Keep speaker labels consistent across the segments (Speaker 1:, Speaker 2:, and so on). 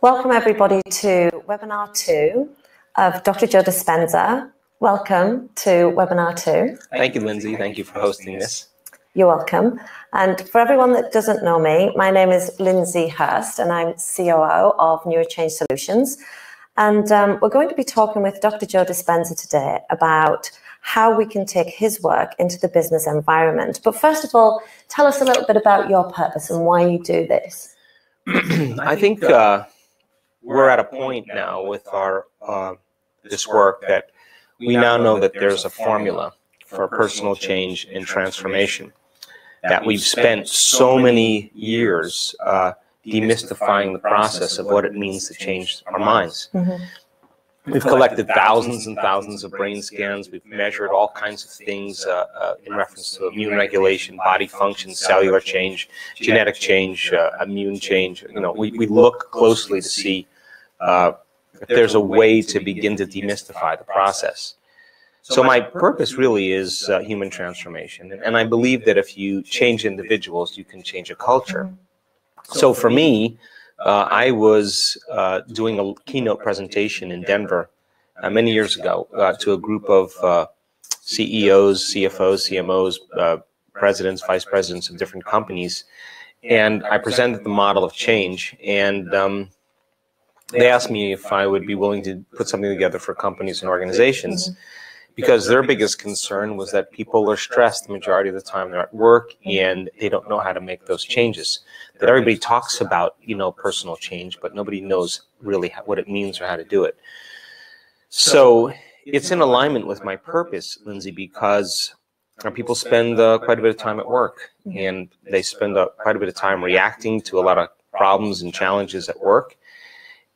Speaker 1: Welcome everybody to webinar 2 of Dr. Joe Dispenza. Welcome to webinar 2.
Speaker 2: Thank you, Lindsay. Thank you for hosting this.
Speaker 1: You're welcome. And for everyone that doesn't know me, my name is Lindsay Hurst and I'm COO of Neurochange Solutions. And we're going to be talking with Dr. Joe Dispenza today about how we can take his work into the business environment. But first of all, tell us a little bit about your purpose and why you do this.
Speaker 2: I think we're at a point now with our this work that we now know that there's a formula for personal change and transformation, that we've spent so many years demystifying the process of what it means to change our minds. We've collected thousands and thousands of brain scans. We've measured all kinds of things in reference to immune regulation, body function, cellular change, genetic change, immune change. You know, we look closely to see if there's a way to begin to demystify the process. So my purpose really is human transformation. And I believe that if you change individuals, you can change a culture. So for me, I was doing a keynote presentation in Denver many years ago to a group of CEOs, CFOs, CMOs, presidents, vice presidents of different companies. And I presented the model of change. And they asked me if I would be willing to put something together for companies and organizations, because their biggest concern was that people are stressed the majority of the time they're at work and they don't know how to make those changes. That everybody talks about, you know, personal change, but nobody knows really what it means or how to do it. So it's in alignment with my purpose, Lindsay, because people spend quite a bit of time at work, and they spend quite a bit of time reacting to a lot of problems and challenges at work.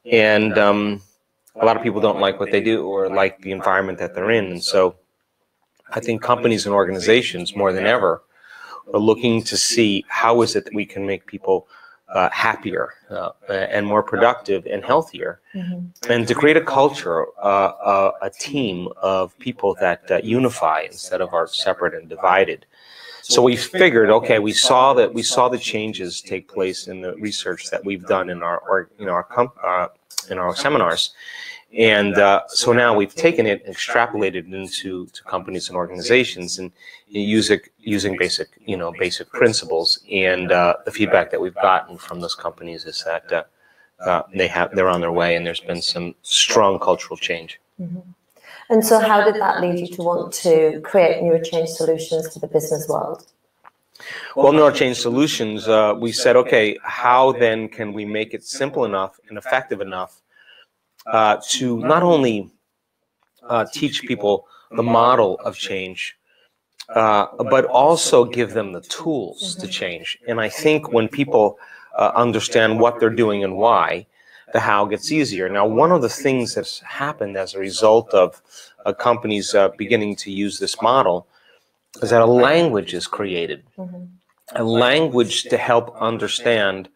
Speaker 2: And a lot of people don't like what they do or like the environment that they're in. And so I think companies and organizations more than ever are looking to see how is it that we can make people happier and more productive and healthier, and to create a culture, a team of people that unify instead of are separate and divided. So we figured, okay, we saw the changes take place in the research that we've done in our seminars. And so now we've taken it and extrapolated it into companies and organizations, and using basic principles. And the feedback that we've gotten from those companies is that they're on their way, and there's been some strong cultural change.
Speaker 1: And so how did that lead you to want to create Neurochange Solutions for the business world?
Speaker 2: Well, Neurochange Solutions, we said, okay, how then can we make it simple enough and effective enough to not only teach people the model of change, but also give them the tools to change. And I think when people understand what they're doing and why, the how gets easier. Now, one of the things that's happened as a result of companies beginning to use this model is that a language is created, a language to help understand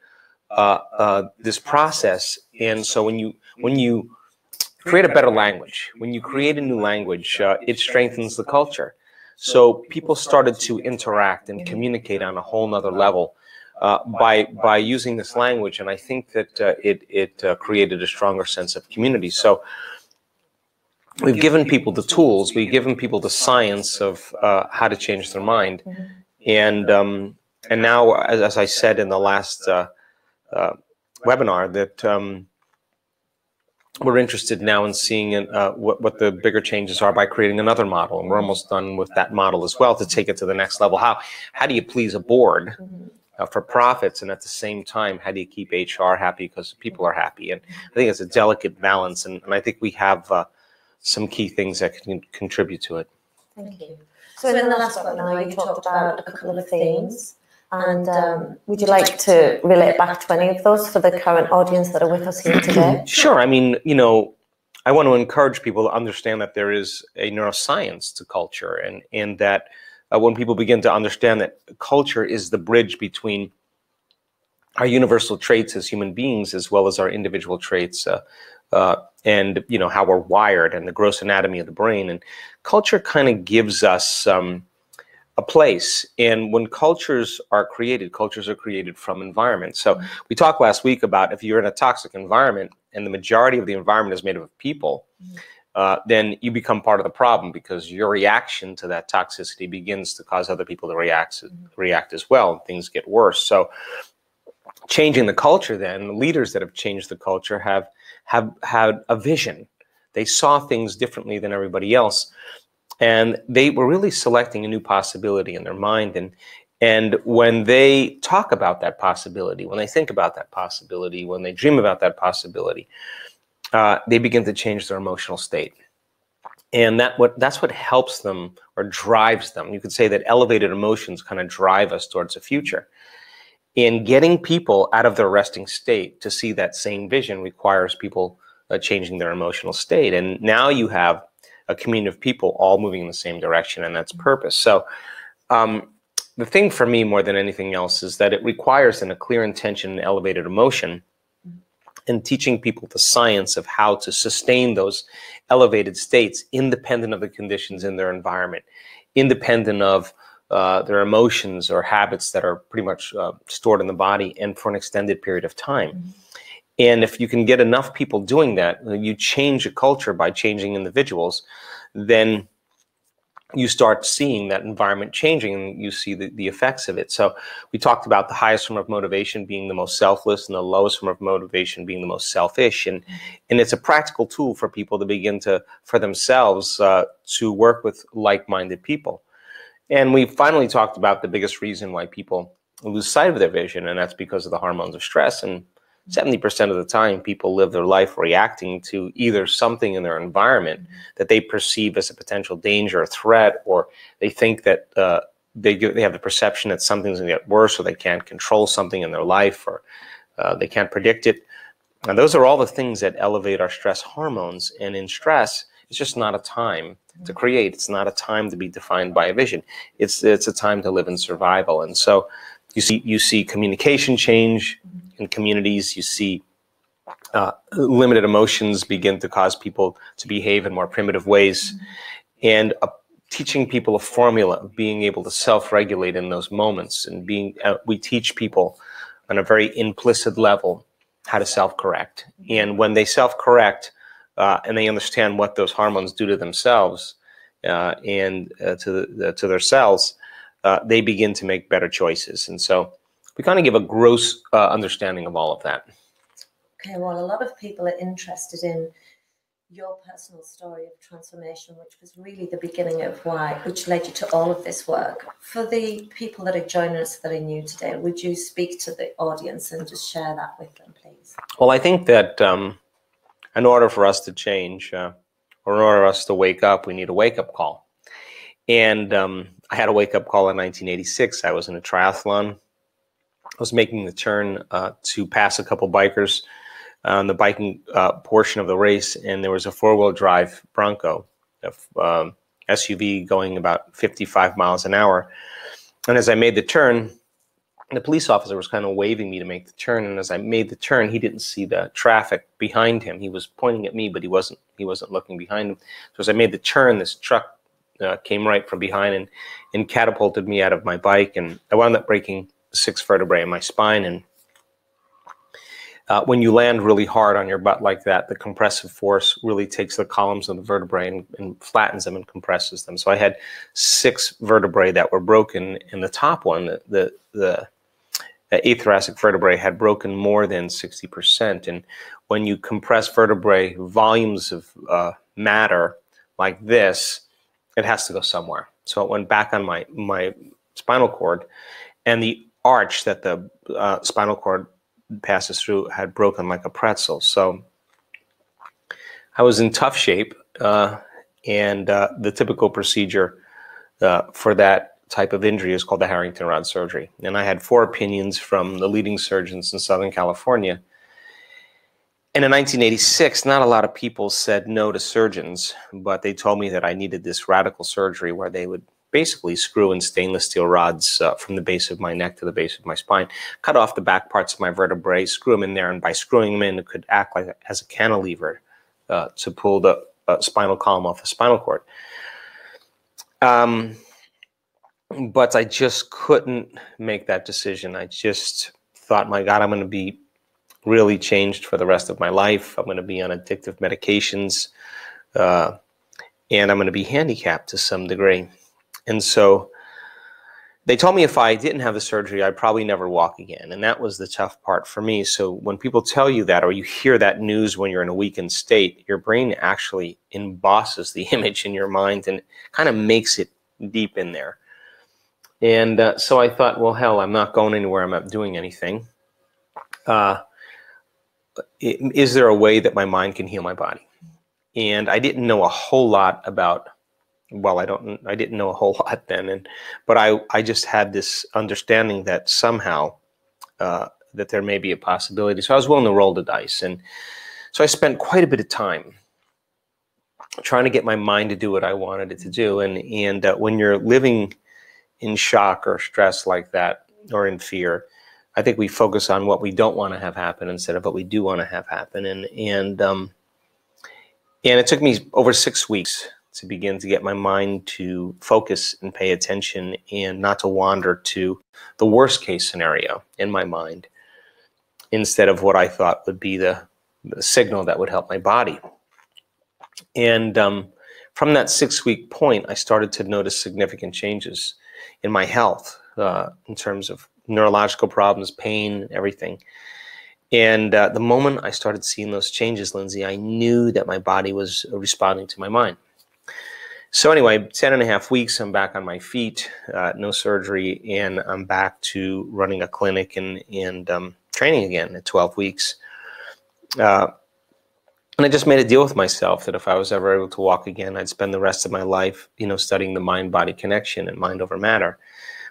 Speaker 2: this process. And so when you create a better language, when you create a new language, it strengthens the culture. So people started to interact and communicate on a whole nother level by using this language, and I think that it created a stronger sense of community. So we've given people the tools, we've given people the science of how to change their mind, and now, as I said in the last webinar, that we're interested now in seeing what the bigger changes are by creating another model, and we're almost done with that model as well to take it to the next level. How do you please a board for profits, and at the same time, how do you keep HR happy because people are happy? And I think it's a delicate balance, and I think we have some key things that can contribute to it.
Speaker 1: Thank you. So in the last webinar, you talked about a couple of themes, and would you like to relate back to any of those for the current audience that are with us here today?
Speaker 2: Sure. I mean, you know, I want to encourage people to understand that there is a neuroscience to culture, and that when people begin to understand that culture is the bridge between our universal traits as human beings as well as our individual traits, and you know how we're wired and the gross anatomy of the brain, and culture kind of gives us a place. And when cultures are created from environment. So we talked last week about if you're in a toxic environment and the majority of the environment is made up of people, then you become part of the problem, because your reaction to that toxicity begins to cause other people to react as well. And things get worse. So changing the culture, then, leaders that have changed the culture have had a vision. They saw things differently than everybody else. And they were really selecting a new possibility in their mind. And when they talk about that possibility, when they think about that possibility, when they dream about that possibility, they begin to change their emotional state. And that's what helps them or drives them. You could say that elevated emotions kind of drive us towards the future. And getting people out of their resting state to see that same vision requires people changing their emotional state. And now you have a community of people all moving in the same direction, and that's purpose. So the thing for me more than anything else is that it requires a clear intention and elevated emotion, and teaching people the science of how to sustain those elevated states independent of the conditions in their environment, independent of their emotions or habits that are pretty much stored in the body, and for an extended period of time. And if you can get enough people doing that, you change a culture by changing individuals, then you start seeing that environment changing, and you see the effects of it. So we talked about the highest form of motivation being the most selfless, and the lowest form of motivation being the most selfish. And it's a practical tool for people to begin to, for themselves, to work with like-minded people. And we finally talked about the biggest reason why people lose sight of their vision, and that's because of the hormones of stress. And 70% of the time, people live their life reacting to either something in their environment that they perceive as a potential danger or threat, or they think that they have the perception that something's going to get worse, or they can't control something in their life, or they can't predict it. And those are all the things that elevate our stress hormones. And in stress, it's just not a time to create. It's not a time to be defined by a vision. It's a time to live in survival. And so you see communication change in communities. You see limited emotions begin to cause people to behave in more primitive ways. And teaching people a formula of being able to self-regulate in those moments, and we teach people on a very implicit level how to self-correct. And when they self-correct and they understand what those hormones do to themselves and to their cells, they begin to make better choices. And so we kind of give a gross understanding of all of that.
Speaker 1: Okay, well, a lot of people are interested in your personal story of transformation, which was really the beginning of which led you to all of this work. For the people that are joining us that are new today, would you speak to the audience and just share that with them, please?
Speaker 2: Well, I think that in order for us to change, or in order for us to wake up, we need a wake-up call. And I had a wake-up call in 1986. I was in a triathlon. I was making the turn to pass a couple bikers on the biking portion of the race, and there was a four-wheel drive Bronco, SUV, going about 55 miles an hour. And as I made the turn, the police officer was kind of waving me to make the turn. And as I made the turn, he didn't see the traffic behind him. He was pointing at me, but he wasn't looking behind him. So as I made the turn, this truck came right from behind and catapulted me out of my bike, and I wound up breaking 6 vertebrae in my spine. And when you land really hard on your butt like that, the compressive force really takes the columns of the vertebrae and flattens them and compresses them. So I had 6 vertebrae that were broken, and the top one, the athoracic vertebrae, had broken more than 60%. And when you compress vertebrae, volumes of matter like this, it has to go somewhere. So it went back on my spinal cord, and the arch that the spinal cord passes through had broken like a pretzel. So I was in tough shape, and the typical procedure for that type of injury is called the Harrington rod surgery. And I had 4 opinions from the leading surgeons in Southern California. And in 1986, not a lot of people said no to surgeons, but they told me that I needed this radical surgery where they would basically screw in stainless steel rods from the base of my neck to the base of my spine, cut off the back parts of my vertebrae, screw them in there, and by screwing them in, it could act like as a cantilever to pull the spinal column off the spinal cord. but I just couldn't make that decision. I just thought, my God, I'm going to be really changed for the rest of my life. I'm going to be on addictive medications, and I'm going to be handicapped to some degree. And so they told me if I didn't have the surgery, I'd probably never walk again. And that was the tough part for me. So when people tell you that, or you hear that news when you're in a weakened state, your brain actually embosses the image in your mind and kind of makes it deep in there. And so I thought, well, hell, I'm not going anywhere. I'm not doing anything. Is there a way that my mind can heal my body? And I didn't know a whole lot about, well, I didn't know a whole lot then, but I just had this understanding that somehow that there may be a possibility. So I was willing to roll the dice. And so I spent quite a bit of time trying to get my mind to do what I wanted it to do. And when you're living in shock or stress like that, or in fear, I think we focus on what we don't want to have happen instead of what we do want to have happen. And it took me over 6 weeks to begin to get my mind to focus and pay attention and not to wander to the worst case scenario in my mind instead of what I thought would be the signal that would help my body. And from that 6-week point, I started to notice significant changes in my health in terms of neurological problems, pain, everything. And the moment I started seeing those changes, Lindsay, I knew that my body was responding to my mind. So anyway, 10.5 weeks, I'm back on my feet, no surgery, and I'm back to running a clinic and training again at 12 weeks. And I just made a deal with myself that if I was ever able to walk again, I'd spend the rest of my life, studying the mind-body connection and mind over matter.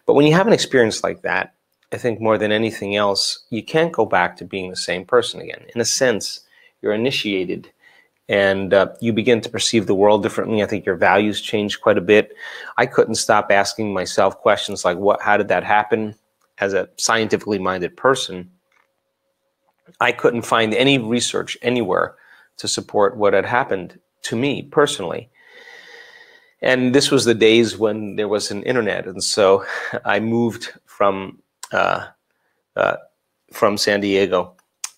Speaker 2: But when you have an experience like that, I think more than anything else, you can't go back to being the same person again. In a sense, you're initiated and you begin to perceive the world differently. I think your values change quite a bit. I couldn't stop asking myself questions like, how did that happen? As a scientifically minded person, I couldn't find any research anywhere to support what had happened to me personally. And this was the days when there was an internet. And so I moved from San Diego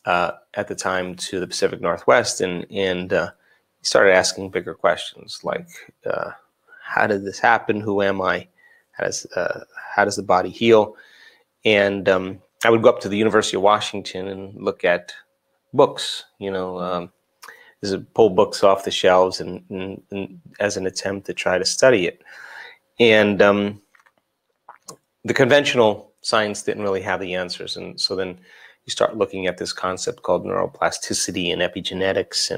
Speaker 2: at the time to the Pacific Northwest and started asking bigger questions like, how did this happen? Who am I? How does the body heal? And I would go up to the University of Washington and look at books, pull books off the shelves and as an attempt to try to study it. And the conventional science didn't really have the answers. And so then you start looking at this concept called neuroplasticity and epigenetics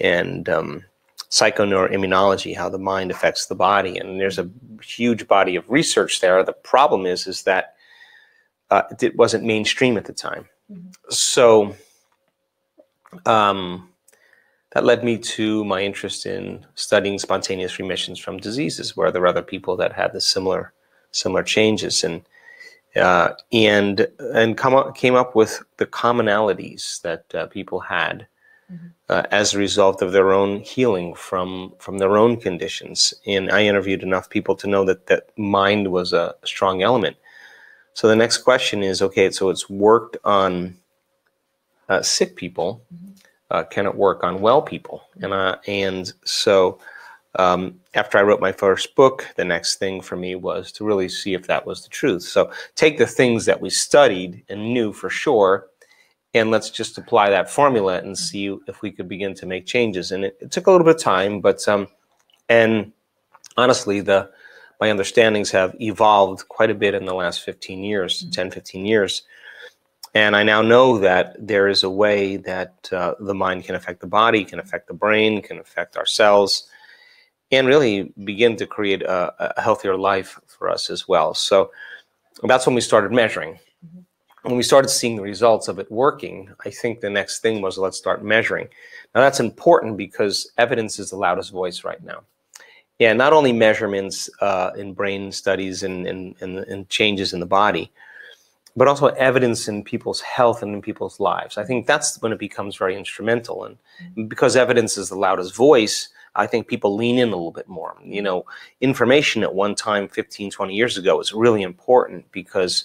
Speaker 2: and psychoneuroimmunology, how the mind affects the body. And there's a huge body of research there. The problem is that it wasn't mainstream at the time. Mm-hmm. So that led me to my interest in studying spontaneous remissions from diseases where there were other people that had the similar changes and came up with the commonalities that people had as a result of their own healing from their own conditions. And I interviewed enough people to know that mind was a strong element. So the next question is, okay, so it's worked on sick people. Can it work on well people? And so after I wrote my first book, the next thing for me was to really see if that was the truth. So take the things that we studied and knew for sure, and let's just apply that formula and see if we could begin to make changes. And it took a little bit of time, but and honestly, my understandings have evolved quite a bit in the last 15 years, 10, 15 years. And I now know that there is a way that the mind can affect the body, can affect the brain, can affect our cells, and really begin to create a healthier life for us as well. So that's when we started measuring. When we started seeing the results of it working, I think the next thing was, let's start measuring. Now that's important because evidence is the loudest voice right now. Yeah, not only measurements in brain studies and changes in the body, but also evidence in people's health and in people's lives. I think that's when it becomes very instrumental. And because evidence is the loudest voice, I think people lean in a little bit more. You know, information at one time, 15, 20 years ago, was really important because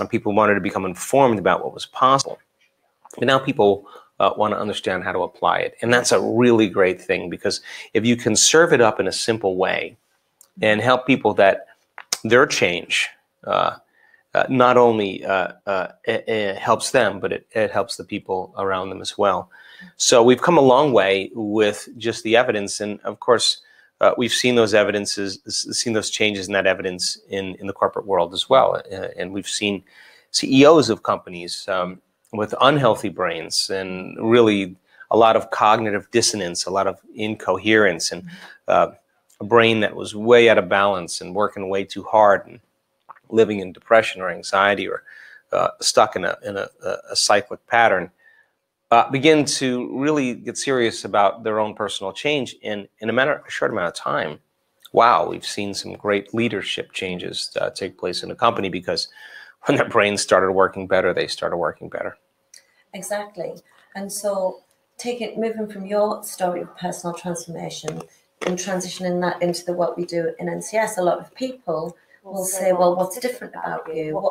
Speaker 2: people wanted to become informed about what was possible. But now people want to understand how to apply it. And that's a really great thing, because if you can serve it up in a simple way and help people that their change not only it helps them, but it helps the people around them as well. So we've come a long way with just the evidence. And of course, we've seen those changes in that evidence in the corporate world as well. And we've seen CEOs of companies with unhealthy brains, and really a lot of cognitive dissonance, a lot of incoherence, and a brain that was way out of balance and working way too hard and living in depression or anxiety, or stuck in a cyclic pattern, begin to really get serious about their own personal change. And in a short amount of time, wow, we've seen some great leadership changes take place in a company, because when their brains started working better, they started working better.
Speaker 1: Exactly. And so moving from your story of personal transformation and transitioning that into the work we do in NCS, a lot of people will say, well, what's different about you?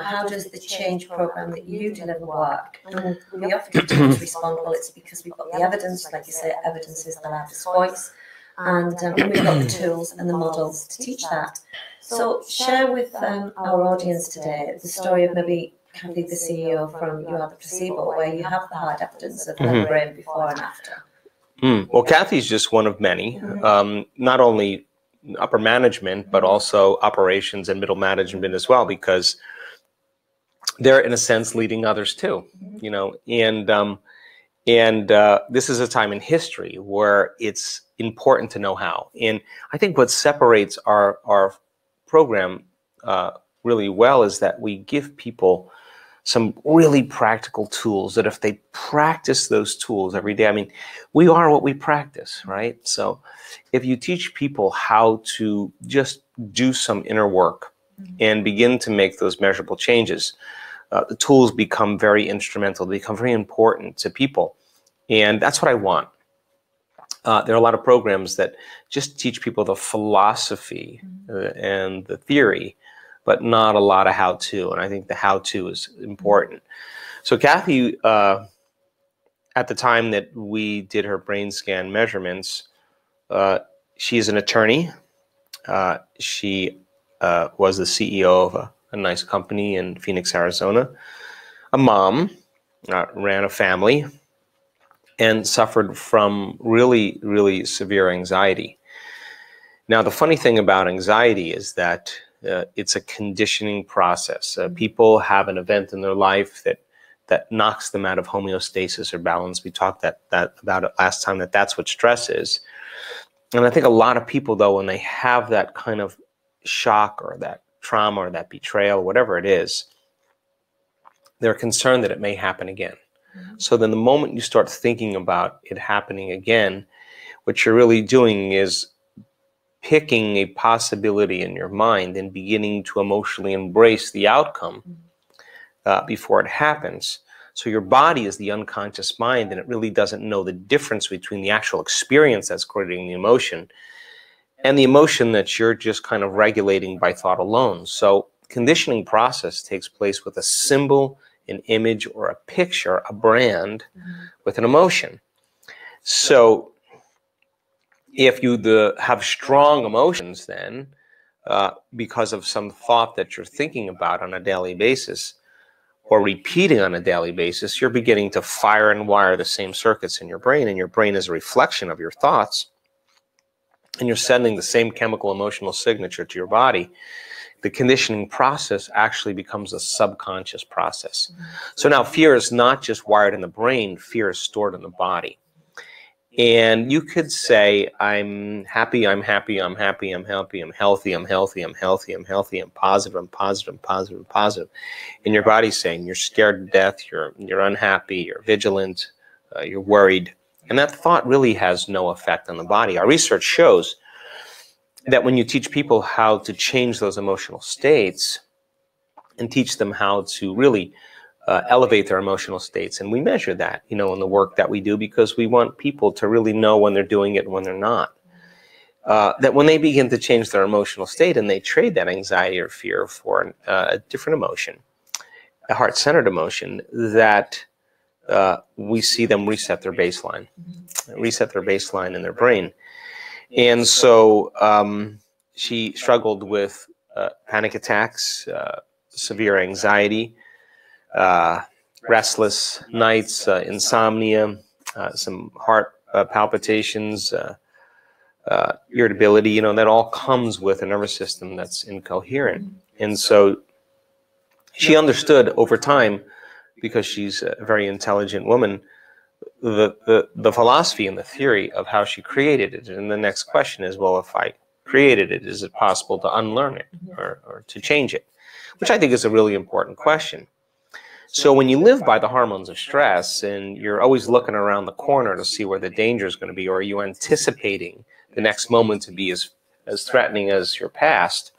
Speaker 1: How does the change program that you deliver work? And we often tend to respond, well, it's because we've got the evidence. Like you say, evidence is the loudest voice. And we've got the tools and the models to teach that. So share with our audience today the story of maybe Kathy, the CEO from You Are the Placebo, where you have the hard evidence of the brain before and after.
Speaker 2: Well, Kathy's just one of many, not only upper management, but also operations and middle management as well, because they're in a sense leading others too, you know, and this is a time in history where it's important to know how. And I think what separates our program really well is that we give people some really practical tools that if they practice those tools every day, I mean, we are what we practice, right? So if you teach people how to just do some inner work and begin to make those measurable changes, the tools become very instrumental, they become very important to people. And that's what I want. There are a lot of programs that just teach people the philosophy and the theory, but not a lot of how-to. And I think the how-to is important. So Kathy, at the time that we did her brain scan measurements, she's an attorney. She was the CEO of a nice company in Phoenix, Arizona. A mom, ran a family, and suffered from really, really severe anxiety. Now, the funny thing about anxiety is that it's a conditioning process. People have an event in their life that knocks them out of homeostasis or balance. We talked about it last time, that's what stress is. And I think a lot of people, though, when they have that kind of shock or that trauma or that betrayal, whatever it is, they're concerned that it may happen again. So then the moment you start thinking about it happening again, what you're really doing is picking a possibility in your mind and beginning to emotionally embrace the outcome before it happens. So your body is the unconscious mind, and it really doesn't know the difference between the actual experience that's creating the emotion and the emotion that you're just kind of regulating by thought alone. So conditioning process takes place with a symbol, an image, or a picture, a brand with an emotion. So if you have strong emotions then, because of some thought that you're thinking about on a daily basis or repeating on a daily basis, you're beginning to fire and wire the same circuits in your brain, and your brain is a reflection of your thoughts, and you're sending the same chemical emotional signature to your body. The conditioning process actually becomes a subconscious process. So now fear is not just wired in the brain, fear is stored in the body. And you could say, I'm happy, I'm happy, I'm happy, I'm healthy, I'm healthy, I'm healthy, I'm healthy, I'm healthy, I'm positive, I'm positive, I'm positive, I'm positive. And your body's saying you're scared to death, you're unhappy, you're vigilant, you're worried. And that thought really has no effect on the body. Our research shows that when you teach people how to change those emotional states and teach them how to really elevate their emotional states. And we measure that, in the work that we do, because we want people to really know when they're doing it and when they're not. That when they begin to change their emotional state and they trade that anxiety or fear for a different emotion, a heart-centered emotion, that we see them reset their baseline in their brain. And so she struggled with panic attacks, severe anxiety, restless nights, insomnia, some heart palpitations, irritability, that all comes with a nervous system that's incoherent. And so she understood over time, because she's a very intelligent woman, the philosophy and the theory of how she created it. And the next question is, well, if I created it, is it possible to unlearn it or to change it? Which I think is a really important question. So when you live by the hormones of stress and you're always looking around the corner to see where the danger is going to be, or are you anticipating the next moment to be as threatening as your past,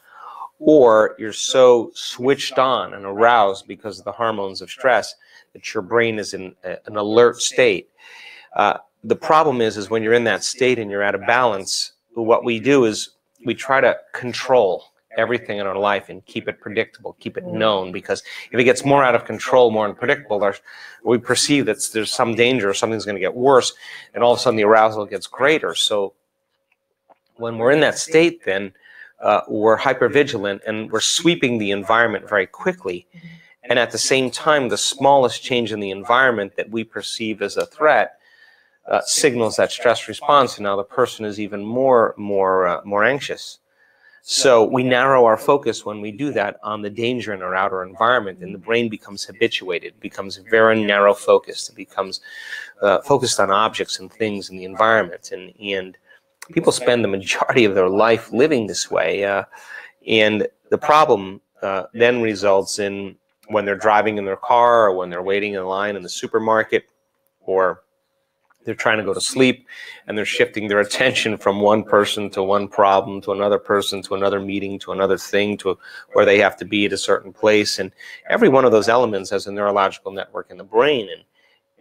Speaker 2: or you're so switched on and aroused because of the hormones of stress that your brain is in an alert state. The problem is when you're in that state and you're out of balance, what we do is we try to control everything in our life and keep it predictable, keep it known, because if it gets more out of control, more unpredictable, we perceive that there's some danger or something's going to get worse, and all of a sudden the arousal gets greater. So when we're in that state, then we're hypervigilant and we're sweeping the environment very quickly. And at the same time, the smallest change in the environment that we perceive as a threat signals that stress response, and now the person is even more anxious. So we narrow our focus when we do that on the danger in our outer environment, and the brain becomes habituated, becomes very narrow focused. It becomes focused on objects and things in the environment, and people spend the majority of their life living this way. And the problem then results in when they're driving in their car, or when they're waiting in line in the supermarket, or they're trying to go to sleep, and they're shifting their attention from one person to one problem to another person to another meeting to another thing to where they have to be at a certain place. And every one of those elements has a neurological network in the brain.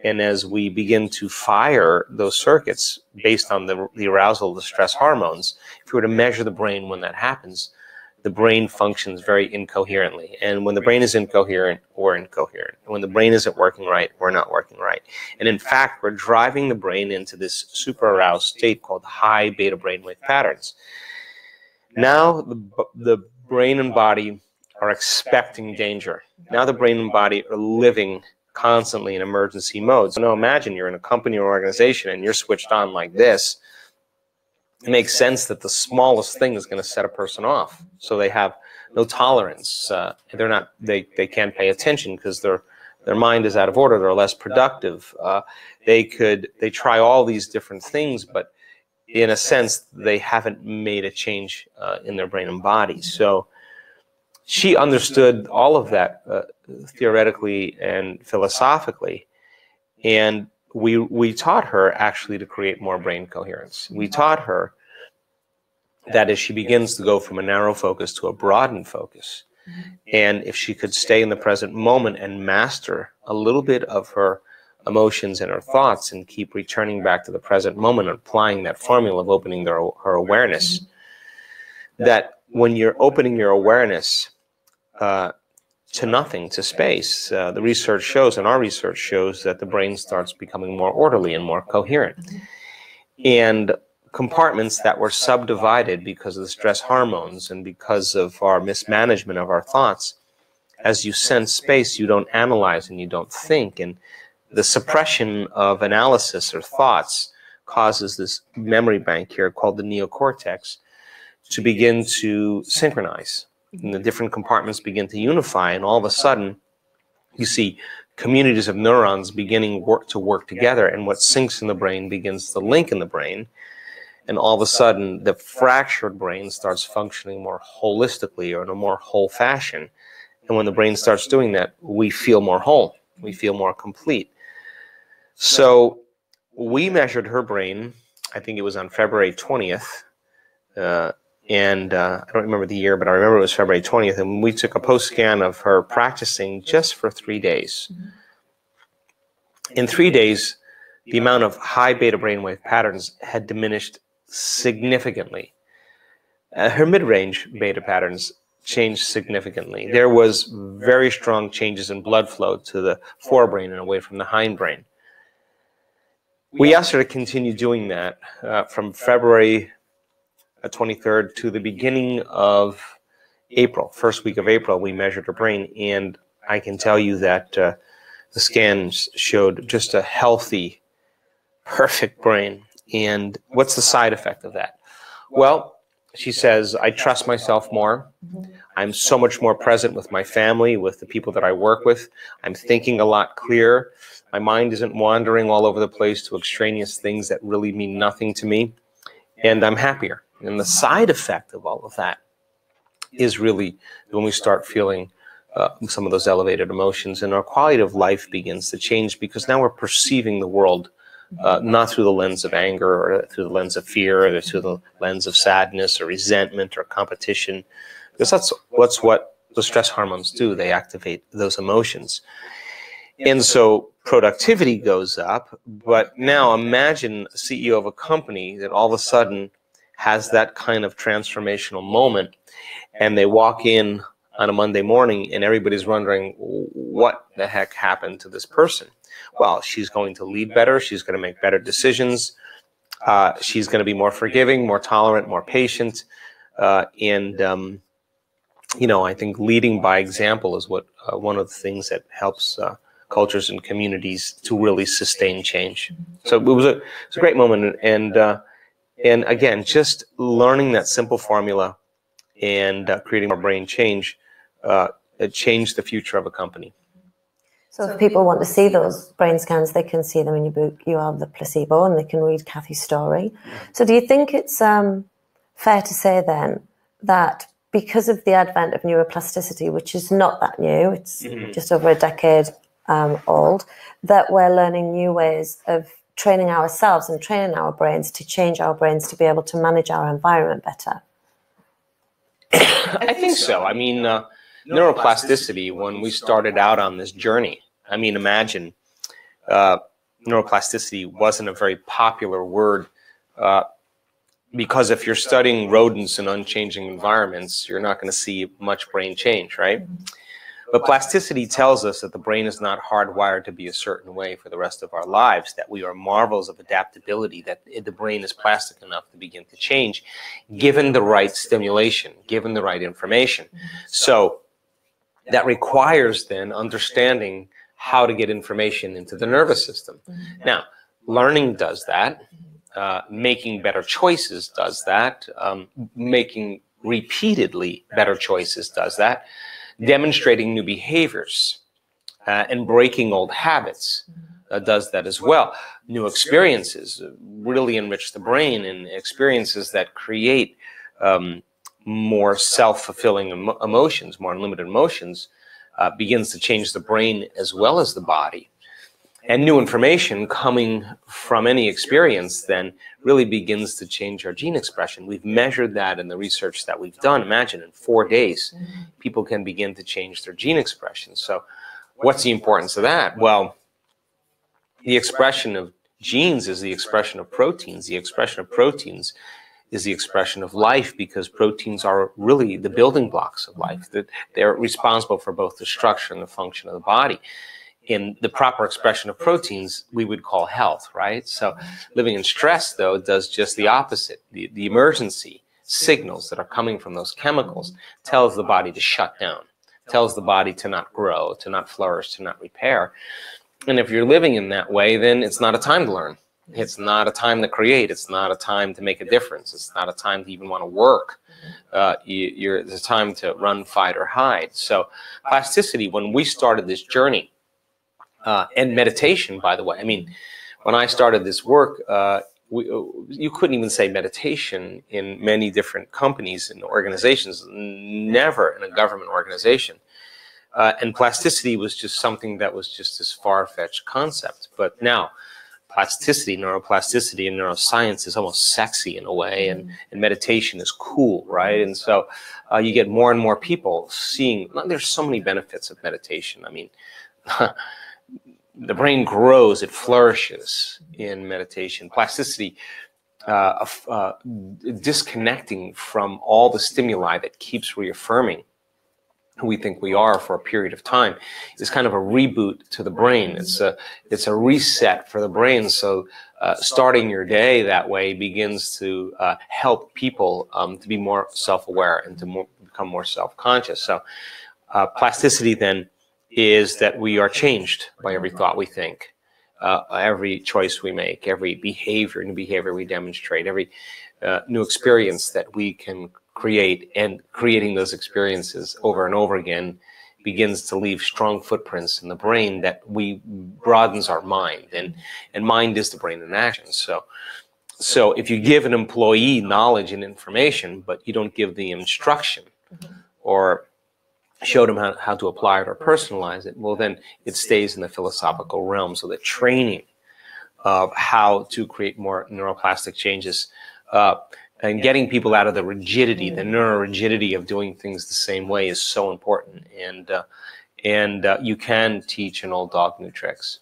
Speaker 2: And as we begin to fire those circuits based on the arousal of the stress hormones, if we were to measure the brain when that happens, the brain functions very incoherently. And when the brain is incoherent, we're incoherent. And when the brain isn't working right, we're not working right. And in fact, we're driving the brain into this super aroused state called high beta brainwave patterns. Now the brain and body are expecting danger. Now the brain and body are living constantly in emergency mode. So now imagine you're in a company or organization and you're switched on like this. It makes sense that the smallest thing is going to set a person off. So they have no tolerance. They can't pay attention because their mind is out of order. They're less productive. They try all these different things, but in a sense, they haven't made a change in their brain and body. So she understood all of that theoretically and philosophically, and we taught her actually to create more brain coherence. We taught her that as she begins to go from a narrow focus to a broadened focus, and if she could stay in the present moment and master a little bit of her emotions and her thoughts and keep returning back to the present moment and applying that formula of opening her awareness, that when you're opening your awareness to nothing, to space, the research shows, and our research shows, that the brain starts becoming more orderly and more coherent. And compartments that were subdivided because of the stress hormones and because of our mismanagement of our thoughts, as you sense space, you don't analyze and you don't think. And the suppression of analysis or thoughts causes this memory bank here called the neocortex to begin to synchronize. And the different compartments begin to unify, and all of a sudden you see communities of neurons beginning to work together, and what syncs in the brain begins to link in the brain, and all of a sudden the fractured brain starts functioning more holistically or in a more whole fashion. And when the brain starts doing that, we feel more whole, we feel more complete. So we measured her brain, I think it was on February 20th, And I don't remember the year, but I remember it was February 20th. And we took a post scan of her practicing just for 3 days. In 3 days, the amount of high beta brainwave patterns had diminished significantly. Her mid-range beta patterns changed significantly. There was very strong changes in blood flow to the forebrain and away from the hindbrain. We asked her to continue doing that from February 23rd to the beginning of April. First week of April, we measured her brain, and I can tell you that the scans showed just a healthy, perfect brain. And what's the side effect of that? Well, she says, I trust myself more. I'm so much more present with my family, with the people that I work with. I'm thinking a lot clearer. My mind isn't wandering all over the place to extraneous things that really mean nothing to me. And I'm happier. And the side effect of all of that is really when we start feeling some of those elevated emotions, and our quality of life begins to change, because now we're perceiving the world not through the lens of anger, or through the lens of fear, or through the lens of sadness or resentment or competition, because that's what the stress hormones do. They activate those emotions. And so productivity goes up. But now imagine a CEO of a company that all of a sudden has that kind of transformational moment, and they walk in on a Monday morning and everybody's wondering, what the heck happened to this person? Well, she's going to lead better. She's going to make better decisions. She's going to be more forgiving, more tolerant, more patient. You know, I think leading by example is what one of the things that helps cultures and communities to really sustain change. So it was a great moment. And again, just learning that simple formula and creating more brain change, it changed the future of a company.
Speaker 1: So if people want to see those brain scans, they can see them in your book, You Are the Placebo, and they can read Kathy's story. So do you think it's fair to say then that because of the advent of neuroplasticity, which is not that new, it's just over a decade old, that we're learning new ways of training ourselves and training our brains to change our brains to be able to manage our environment better?
Speaker 2: I think so. I mean, neuroplasticity, when we started out on this journey, I mean, imagine neuroplasticity wasn't a very popular word because if you're studying rodents in unchanging environments, you're not going to see much brain change, right? But plasticity tells us that the brain is not hardwired to be a certain way for the rest of our lives, that we are marvels of adaptability, that the brain is plastic enough to begin to change, given the right stimulation, given the right information. So that requires then understanding how to get information into the nervous system. Now, learning does that. Making better choices does that. Making repeatedly better choices does that. Demonstrating new behaviors and breaking old habits does that as well. New experiences really enrich the brain, and experiences that create more self-fulfilling emotions, more unlimited emotions, begins to change the brain as well as the body. And new information coming from any experience then really begins to change our gene expression. We've measured that in the research that we've done. Imagine in 4 days, people can begin to change their gene expression. So what's the importance of that? Well, the expression of genes is the expression of proteins. The expression of proteins is the expression of life, because proteins are really the building blocks of life. They're responsible for both the structure and the function of the body. In the proper expression of proteins, we would call health, right? So living in stress, though, does just the opposite. The emergency signals that are coming from those chemicals tells the body to shut down, tells the body to not grow, to not flourish, to not repair. And if you're living in that way, then it's not a time to learn. It's not a time to create. It's not a time to make a difference. It's not a time to even want to work. It's a time to run, fight, or hide. So plasticity, when we started this journey, and meditation, by the way. I mean, when I started this work, you couldn't even say meditation in many different companies and organizations, never in a government organization. And plasticity was just something that was just this far-fetched concept. But now, plasticity, neuroplasticity, and neuroscience is almost sexy in a way, and meditation is cool, right? And so you get more and more people seeing, there's so many benefits of meditation. I mean, the brain grows, it flourishes in meditation. Plasticity, disconnecting from all the stimuli that keeps reaffirming who we think we are for a period of time, is kind of a reboot to the brain. It's a reset for the brain. So starting your day that way begins to help people to be more self-aware and to become more self-conscious. So plasticity then is that we are changed by every thought we think, every choice we make, every new behavior we demonstrate, every new experience that we can create, and creating those experiences over and over again begins to leave strong footprints in the brain that broadens our mind, and mind is the brain in action. So if you give an employee knowledge and information, but you don't give the instruction or show them how to apply it or personalize it, well, then it stays in the philosophical realm. So the training of how to create more neuroplastic changes, and getting people out of the rigidity, the neurorigidity of doing things the same way, is so important. And you can teach an old dog new tricks.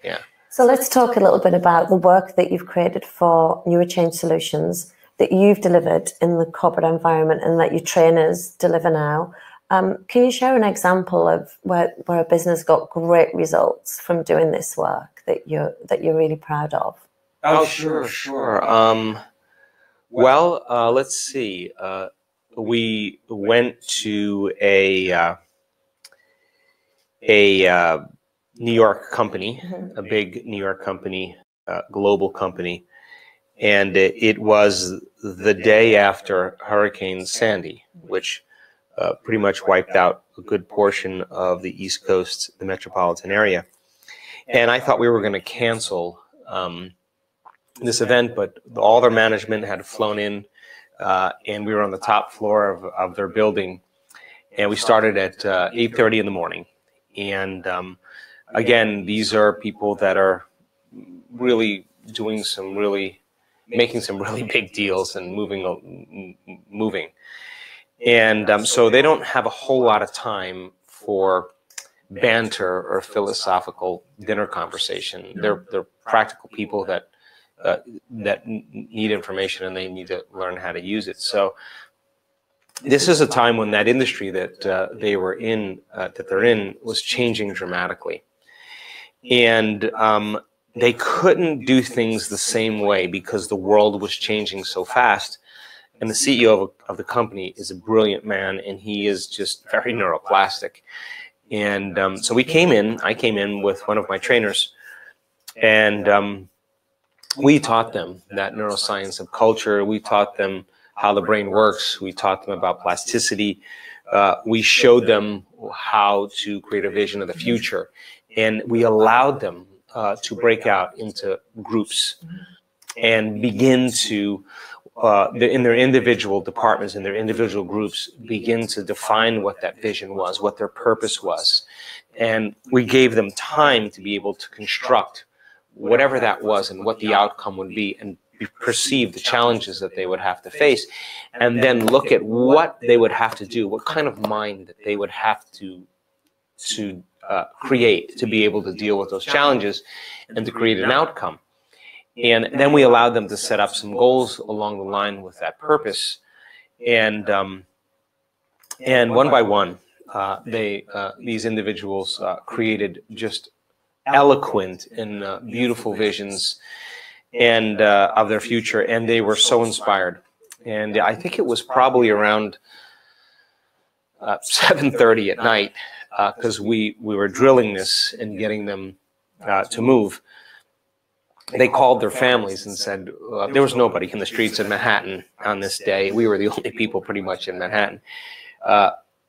Speaker 2: Yeah.
Speaker 1: So let's talk a little bit about the work that you've created for NeuroChange Solutions that you've delivered in the corporate environment and that your trainers deliver now. Can you share an example of where a business got great results from doing this work that you're really proud of?
Speaker 2: Oh, sure. Well, let's see. We went to a New York company, a big New York company, global company, and it was the day after Hurricane Sandy, which pretty much wiped out a good portion of the East Coast, the metropolitan area. And I thought we were going to cancel this event, but all their management had flown in, and we were on the top floor of their building, and we started at 8:30 in the morning. And again, these are people that are really doing making some really big deals and moving. And so they don't have a whole lot of time for banter or philosophical dinner conversation. They're practical people that need information, and they need to learn how to use it. So this is a time when that industry that they're in was changing dramatically, and they couldn't do things the same way because the world was changing so fast. And the CEO of the company is a brilliant man, and he is just very neuroplastic. And so I came in with one of my trainers, and we taught them that neuroscience of culture. We taught them how the brain works. We taught them about plasticity. We showed them how to create a vision of the future. And we allowed them to break out into groups and begin to, in their individual departments, in their individual groups, begin to define what that vision was, what their purpose was. And we gave them time to be able to construct whatever that was and what the outcome would be, and perceive the challenges that they would have to face, and then look at what they would have to do, what kind of mind that they would have to create to be able to deal with those challenges and to create an outcome. And then we allowed them to set up some goals along the line with that purpose. And one by one, these individuals created just eloquent and beautiful visions and of their future, and they were so inspired. And I think it was probably around 7:30 at night, because we were drilling this and getting them to move. They called their families and said there was nobody in the streets of Manhattan on this day. We were the only people pretty much in Manhattan.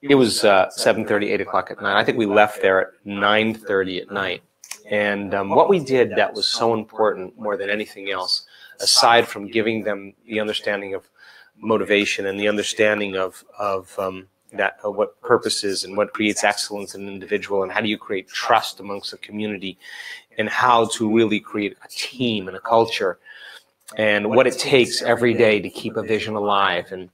Speaker 2: It was 7:30, 8 o'clock at night. I think we left there at 9:30 at night. And what we did that was so important more than anything else, aside from giving them the understanding of motivation and the understanding of what purpose is and what creates excellence in an individual, and how do you create trust amongst a community, and how to really create a team and a culture, and what it takes every day to keep a vision alive, and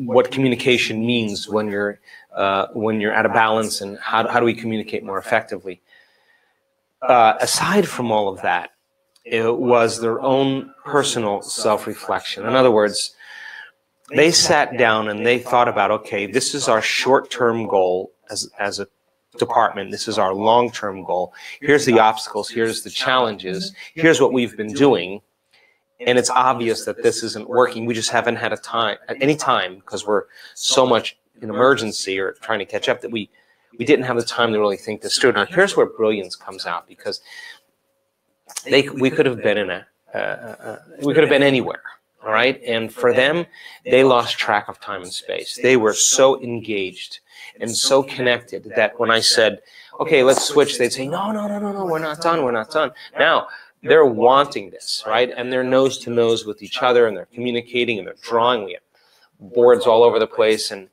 Speaker 2: what communication means when you're at a balance, and how do we communicate more effectively. Aside from all of that, it was their own personal self-reflection. In other words, they sat down and they thought about, okay, this is our short-term goal as a department. This is our long-term goal. Here's the obstacles. Here's the challenges. Here's what we've been doing. And it's obvious that this isn't working. We just haven't had any time, because we're so much in emergency or trying to catch up, that we didn't have the time to really think this through. Now, here's where brilliance comes out, because we could have been anywhere, all right? And for them, they lost track of time and space. They were so engaged and so connected that when I said, okay, let's switch, they'd say, no, we're not done. Now, they're wanting this, right? And they're nose to nose with each other, and they're communicating, and they're drawing. We have boards all over the place, and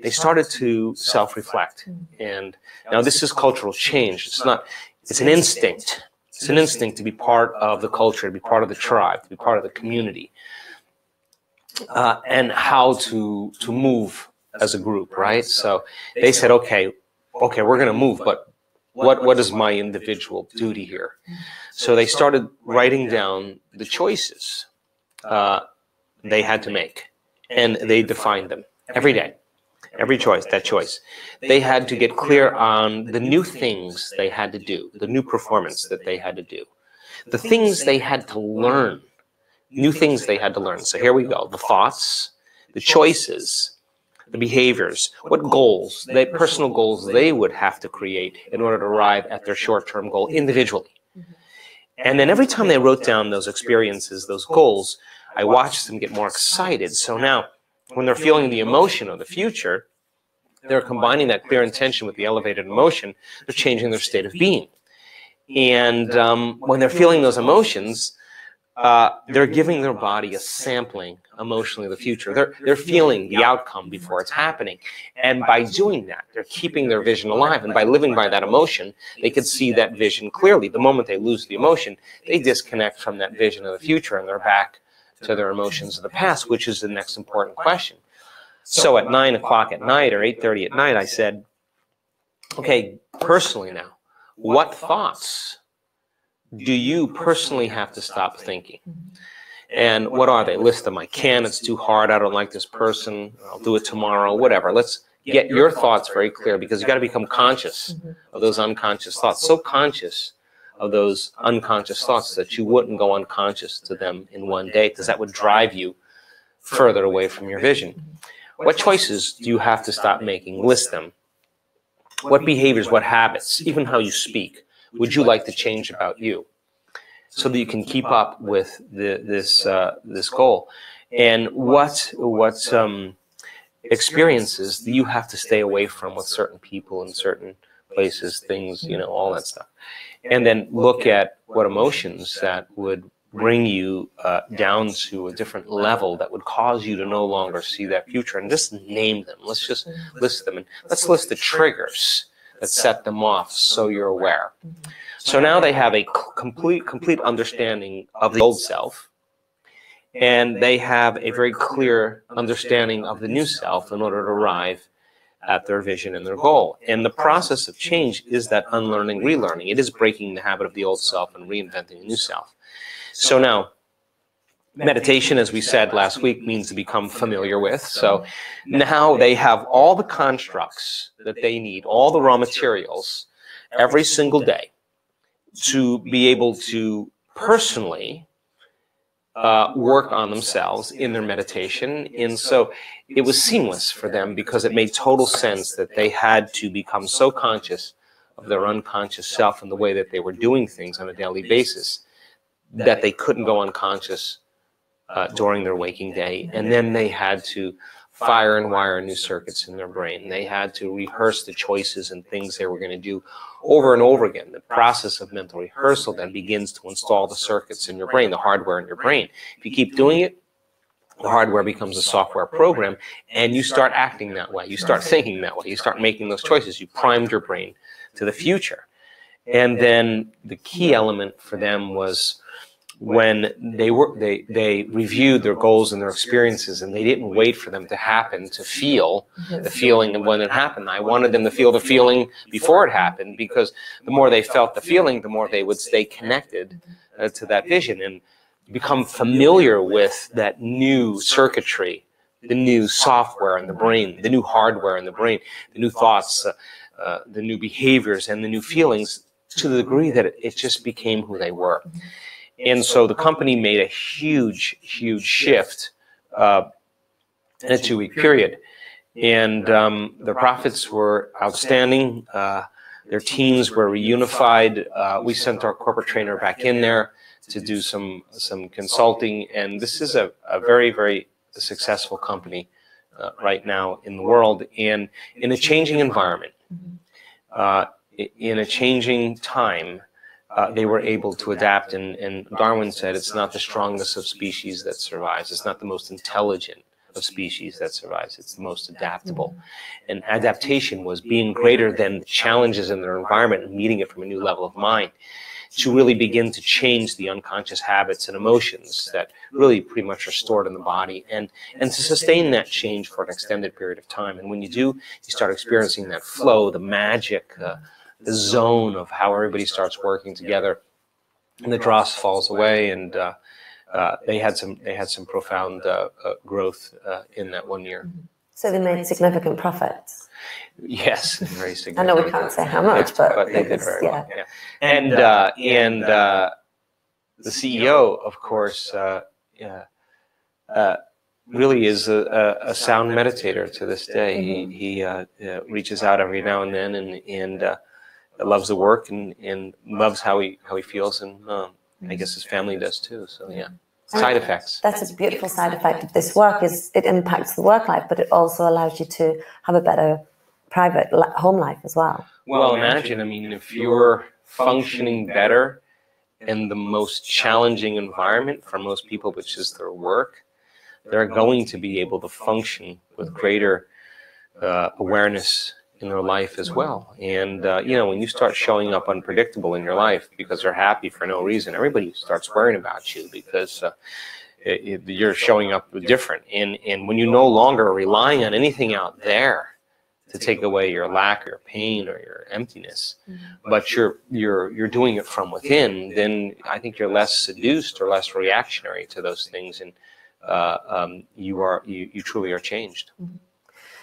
Speaker 2: they started to self-reflect. And now this is cultural change. It's an instinct. It's an instinct to be part of the culture, to be part of the tribe, to be part of the community, and how to move as a group, right? So they said, okay, we're going to move, but what is my individual duty here? So they started writing down the choices they had to make, and they defined them every day. Every choice, that choice. They had to get clear on the new things they had to do, the new performance that they had to do, the things they had to learn, new things they had to learn. So here we go, the thoughts, the choices, the behaviors, what goals, personal goals they would have to create in order to arrive at their short-term goal individually. And then every time they wrote down those experiences, those goals, I watched them get more excited. So now, when they're feeling the emotion of the future, they're combining that clear intention with the elevated emotion. They're changing their state of being. And when they're feeling those emotions, they're giving their body a sampling emotionally of the future. They're feeling the outcome before it's happening. And by doing that, they're keeping their vision alive. And by living by that emotion, they could see that vision clearly. The moment they lose the emotion, they disconnect from that vision of the future, and they're back to their emotions of the past, which is the next important question. So at 9 o'clock at night or 8:30 at night, I said, okay, personally now, what thoughts do you personally have to stop thinking? And what are they? List them. I can't, it's too hard, I don't like this person, I'll do it tomorrow, whatever. Let's get your thoughts very clear, because you got to become conscious of those unconscious thoughts. So conscious of those unconscious thoughts that you wouldn't go unconscious to them in one day, because that would drive you further away from your vision. What choices do you have to stop making? List them. What behaviors, what habits, even how you speak, would you like to change about you, so that you can keep up with this goal? And what experiences do you have to stay away from with certain people and certain places, things, all that stuff? And then look at what emotions that would bring you down to a different level, that would cause you to no longer see that future, and just name them. Let's just list them, and let's list the triggers that set them off, so you're aware. So now they have a complete understanding of the old self, and they have a very clear understanding of the new self in order to arrive at their vision and their goal. And the process of change is that unlearning, relearning. It is breaking the habit of the old self and reinventing a new self. So now, meditation, as we said last week, means to become familiar with. So now they have all the constructs that they need, all the raw materials, every single day, to be able to personally work on themselves in their meditation. And so it was seamless for them, because it made total sense that they had to become so conscious of their unconscious self and the way that they were doing things on a daily basis, that they couldn't go unconscious during their waking day. And then they had to fire and wire new circuits in their brain. They had to rehearse the choices and things they were going to do over and over again. The process of mental rehearsal then begins to install the circuits in your brain, the hardware in your brain. If you keep doing it, the hardware becomes a software program, and you start acting that way. You start thinking that way. You start making those choices. You primed your brain to the future. And then the key element for them was when they reviewed their goals and their experiences, and they didn't wait for them to happen to feel the feeling of when it happened. I wanted them to feel the feeling before it happened, because the more they felt the feeling, the more they would stay connected to that vision and become familiar with that new circuitry, the new software in the brain, the new hardware in the brain, the new thoughts, the new behaviors, and the new feelings, to the degree that it just became who they were. And so the company made a huge, huge shift in a 2-week period. And the profits were outstanding. Their teams were reunified. We sent our corporate trainer back in there to do some consulting. And this is a very, very successful company right now in the world, and in a changing environment, in a changing time. They were able to adapt, and Darwin said it's not the strongest of species that survives, it's not the most intelligent of species that survives, it's the most adaptable. And adaptation was being greater than the challenges in their environment and meeting it from a new level of mind, to really begin to change the unconscious habits and emotions that really pretty much are stored in the body, and to sustain that change for an extended period of time. And when you do, you start experiencing that flow, the magic, the zone of how everybody starts working together, and the dross falls away. And they had some profound growth in that 1 year.
Speaker 1: So they made significant profits.
Speaker 2: Yes, very significant.
Speaker 1: I know we can't say how much, but
Speaker 2: they did very well. Yeah. And the CEO, of course, really is a sound meditator to this day. He reaches out every now and then, and loves the work, and loves how he feels, and I guess his family does too. So yeah, side effects.
Speaker 1: That's a beautiful side effect of this work, is it impacts the work life, but it also allows you to have a better private home life as well.
Speaker 2: Well, imagine, I mean, if you're functioning better in the most challenging environment for most people, which is their work, they're going to be able to function with greater awareness in their life as well. And you know, when you start showing up unpredictable in your life because they're happy for no reason, everybody starts worrying about you, because you're showing up different. And when you no longer are relying on anything out there to take away your lack or your pain or your emptiness, but you're doing it from within, then I think you're less seduced or less reactionary to those things, and you truly are changed.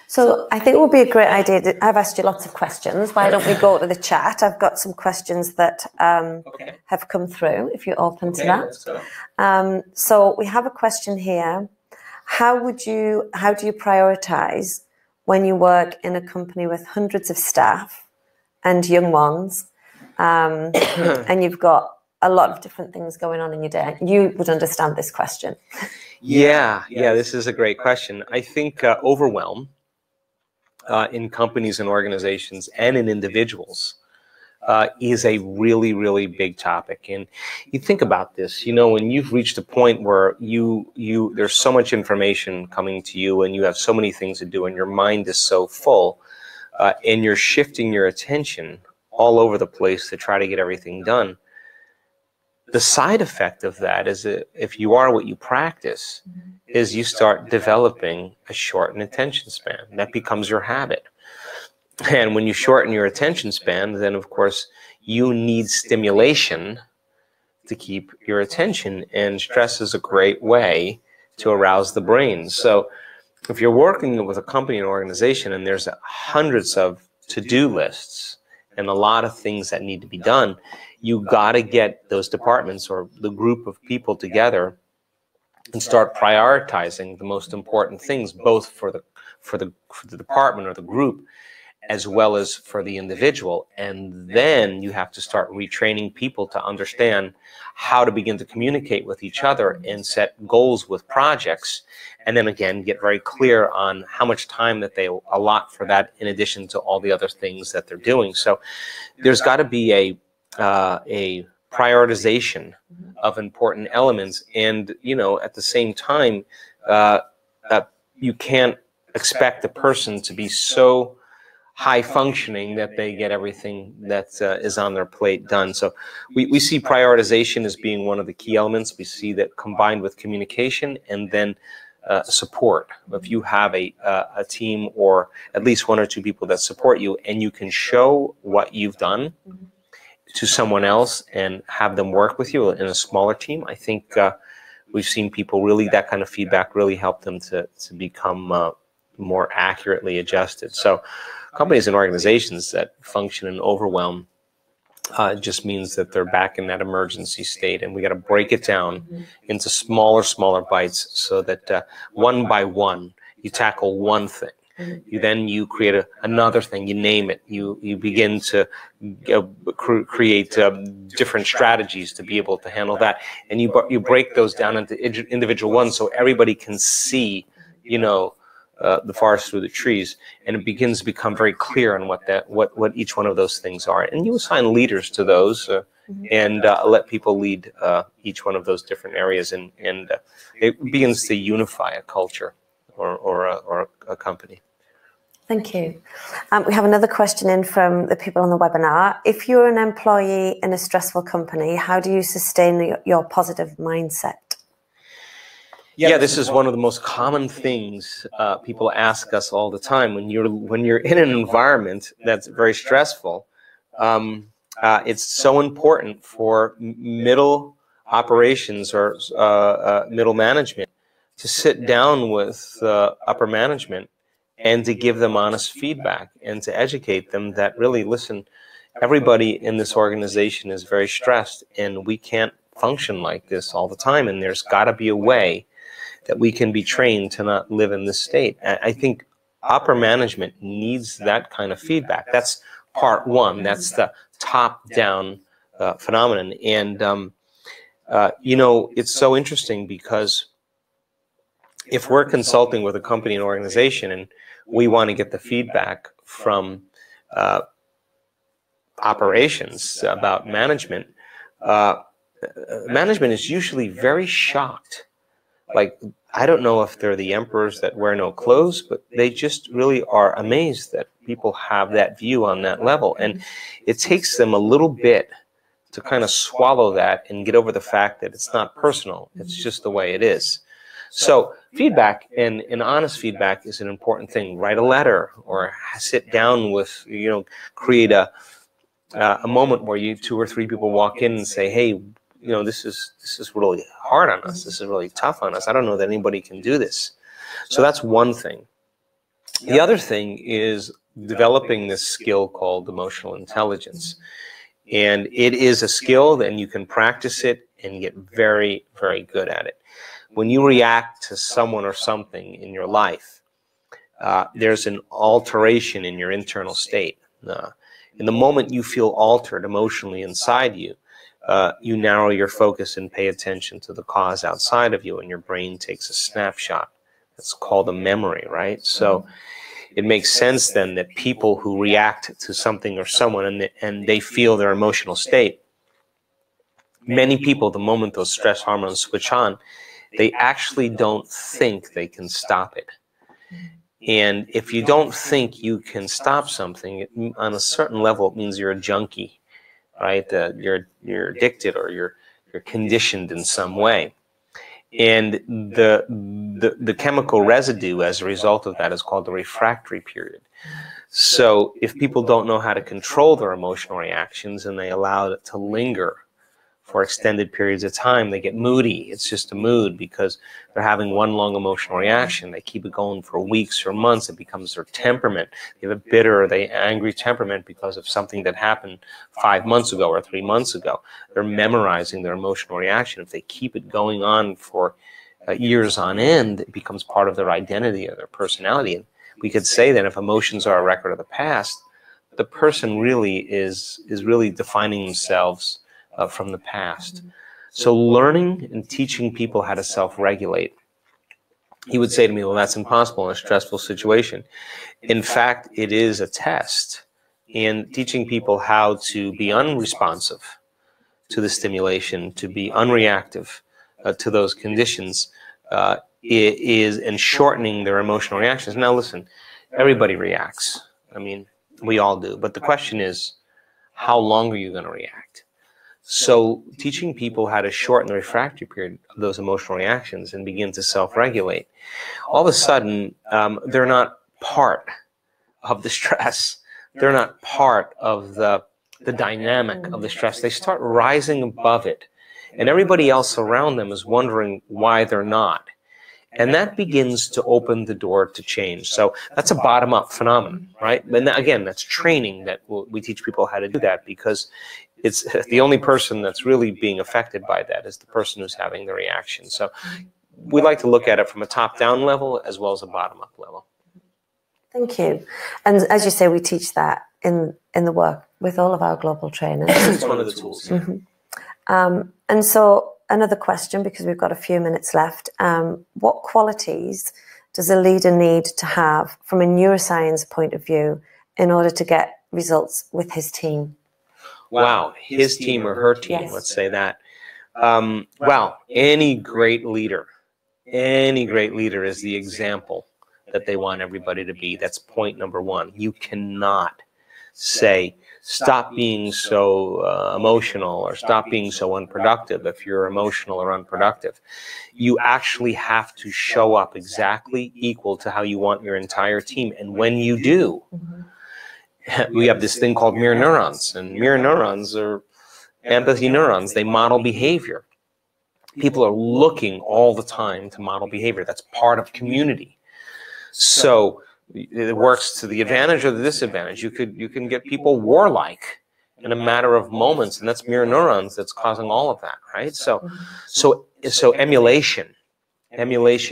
Speaker 1: So I think it would be a great idea. I've asked you lots of questions. Why don't we go to the chat? I've got some questions that have come through, if you're open to that. So we have a question here. How do you prioritize when you work in a company with hundreds of staff and young ones, and you've got a lot of different things going on in your day? You would understand this question.
Speaker 2: Yeah, this is a great question. I think overwhelm in companies and organizations and in individuals is a really, really big topic. And you think about this, you know, when you've reached a point where there's so much information coming to you, and you have so many things to do, and your mind is so full, and you're shifting your attention all over the place to try to get everything done. The side effect of that is that if you are what you practice, is you start developing a shortened attention span. That becomes your habit. And when you shorten your attention span, then of course you need stimulation to keep your attention, and stress is a great way to arouse the brain. So if you're working with a company and organization, and there's hundreds of to-do lists and a lot of things that need to be done, you got to get those departments or the group of people together and start prioritizing the most important things, both for the department or the group, as well as for the individual. And then you have to start retraining people to understand how to begin to communicate with each other and set goals with projects. And then again, get very clear on how much time that they allot for that, in addition to all the other things that they're doing. So there's got to be a prioritization of important elements. And, you know, at the same time, you can't expect a person to be so high functioning that they get everything that is on their plate done. So we see prioritization as being one of the key elements. We see that combined with communication and then support. If you have a team or at least one or two people that support you, and you can show what you've done to someone else and have them work with you in a smaller team, I think we've seen people really, that kind of feedback really help them to become more accurately adjusted. So companies and organizations that function in overwhelm just means that they're back in that emergency state, and we got to break it down into smaller bites so that one by one you tackle one thing. You create another thing, you name it, you begin to create different strategies to be able to handle that, and you break those down into individual ones so everybody can see, the forest through the trees, and it begins to become very clear on what each one of those things are. And you assign leaders to those and let people lead each one of those different areas, and it begins to unify a culture or a company.
Speaker 1: Thank you. We have another question in from the people on the webinar. If you're an employee in a stressful company, how do you sustain your positive mindset?
Speaker 2: Yeah, this is one of the most common things people ask us all the time. When you're in an environment that's very stressful, it's so important for middle operations or middle management to sit down with upper management and to give them honest feedback and to educate them that really, listen, everybody in this organization is very stressed and we can't function like this all the time, and there's got to be a way that we can be trained to not live in this state. I think upper management needs that kind of feedback. That's part one. That's the top-down phenomenon. And, it's so interesting because if we're consulting with a company and organization and we want to get the feedback from operations about management, management is usually very shocked. Like, I don't know if they're the emperors that wear no clothes, but they just really are amazed that people have that view on that level. And it takes them a little bit to kind of swallow that and get over the fact that it's not personal. It's just the way it is. So feedback and honest feedback is an important thing. Write a letter or sit down with, create a moment where you 2 or 3 people walk in and say, hey, this is really hard on us. This is really tough on us. I don't know that anybody can do this. So that's one thing. The other thing is developing this skill called emotional intelligence. And it is a skill, and you can practice it and get very, very good at it. When you react to someone or something in your life, there's an alteration in your internal state. In the moment you feel altered emotionally inside you, you narrow your focus and pay attention to the cause outside of you, and your brain takes a snapshot. That's called a memory, right? So it makes sense then that people who react to something or someone and they feel their emotional state, many people, the moment those stress hormones switch on, they actually don't think they can stop it. And if you don't think you can stop something, on a certain level, it means you're a junkie. Right, you're addicted or you're conditioned in some way, and the chemical residue as a result of that is called the refractory period. So if people don't know how to control their emotional reactions and they allow it to linger for extended periods of time, they get moody. It's just a mood because they're having one long emotional reaction. They keep it going for weeks or months. It becomes their temperament. They have a bitter or angry temperament because of something that happened 5 months ago or 3 months ago. They're memorizing their emotional reaction. If they keep it going on for years on end, it becomes part of their identity or their personality. And we could say that if emotions are a record of the past, the person really is really defining themselves from the past. So learning and teaching people how to self-regulate. He would say to me, well, that's impossible in a stressful situation. In fact, it is a test in teaching people how to be unresponsive to the stimulation, to be unreactive to those conditions, is and shortening their emotional reactions. Now listen, everybody reacts. I mean, we all do. But the question is, how long are you going to react? So teaching people how to shorten the refractory period of those emotional reactions and begin to self-regulate, all of a sudden, they're not part of the stress. They're not part of the dynamic of the stress. They start rising above it. And everybody else around them is wondering why they're not. And that begins to open the door to change. So that's a bottom-up phenomenon, right? And again, that's training that we teach people how to do that, because it's the only person that's really being affected by that is the person who's having the reaction. So we like to look at it from a top-down level as well as a bottom-up level.
Speaker 1: Thank you. And as you say, we teach that in the work with all of our global trainers.
Speaker 2: It's one of the tools.
Speaker 1: Mm-hmm. And so another question, because we've got a few minutes left. What qualities does a leader need to have from a neuroscience point of view in order to get results with his team?
Speaker 2: Wow, his team or her team,
Speaker 1: yes.
Speaker 2: Let's say that. Well, any great leader is the example that they want everybody to be. That's point number one. You cannot say, stop being so emotional or stop being so unproductive if you're emotional or unproductive. You actually have to show up exactly equal to how you want your entire team. And when you do, we have this thing called mirror neurons. And mirror neurons are empathy neurons. They model behavior. People are looking all the time to model behavior. That's part of community. So it works to the advantage or the disadvantage. You can get people warlike in a matter of moments, and that's mirror neurons that's causing all of that, right? So emulation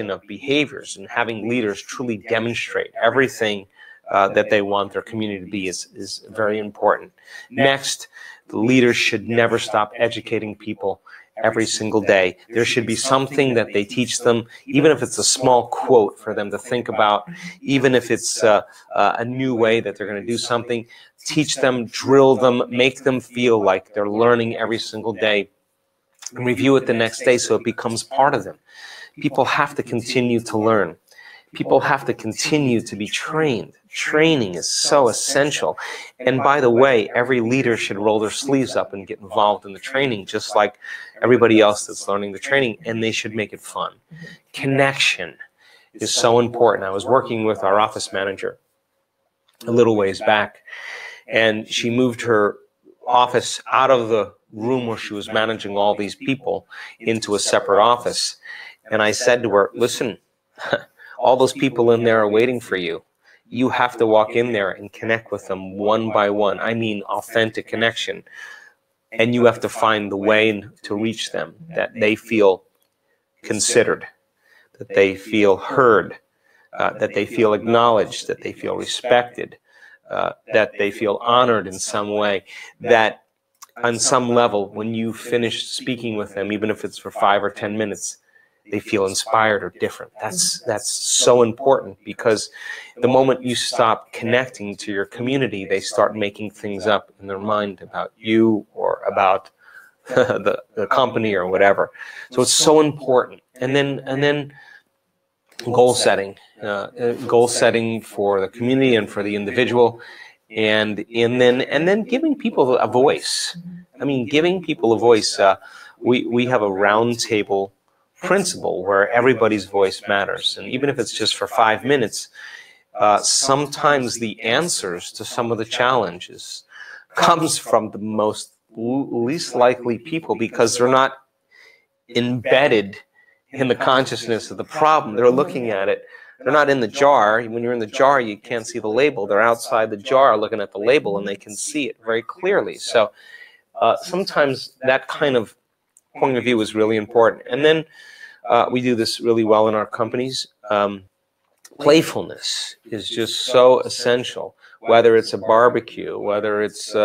Speaker 2: of behaviors and having leaders truly demonstrate everything that they want their community to be is very important. Next, the leaders should never stop educating people every single day. There should be something that they teach them, even if it's a small quote for them to think about, even if it's a new way that they're going to do something. Teach them, drill them, make them feel like they're learning every single day, and review it the next day so it becomes part of them. People have to continue to learn. People have to continue to be trained. Training is so essential. And by the way, every leader should roll their sleeves up and get involved in the training, just like everybody else that's learning the training, and they should make it fun. Connection is so important. I was working with our office manager a little ways back, and she moved her office out of the room where she was managing all these people into a separate office. And I said to her, listen, all those people in there are waiting for you. You have to walk in there and connect with them one by one. I mean, authentic connection. And you have to find the way to reach them, that they feel considered, that they feel heard, that they feel acknowledged, that they feel respected, that they feel honored in some way, that on some level, when you finish speaking with them, even if it's for 5 or 10 minutes, they feel inspired or different. That's so important, because the moment you stop connecting to your community, they start making things up in their mind about you or about the company or whatever. So it's so important. And then goal setting for the community and for the individual, and then giving people a voice. I mean, giving people a voice. We have a roundtable principle where everybody's voice matters, and even if it's just for 5 minutes, sometimes the answers to some of the challenges comes from the least likely people, because they're not embedded in the consciousness of the problem. They're looking at it. They're not in the jar. When you're in the jar, you can't see the label. They're outside the jar looking at the label, and they can see it very clearly. So sometimes that kind of point of view is really important. And then we do this really well in our companies. Playfulness is just so essential, whether it's a barbecue, whether it's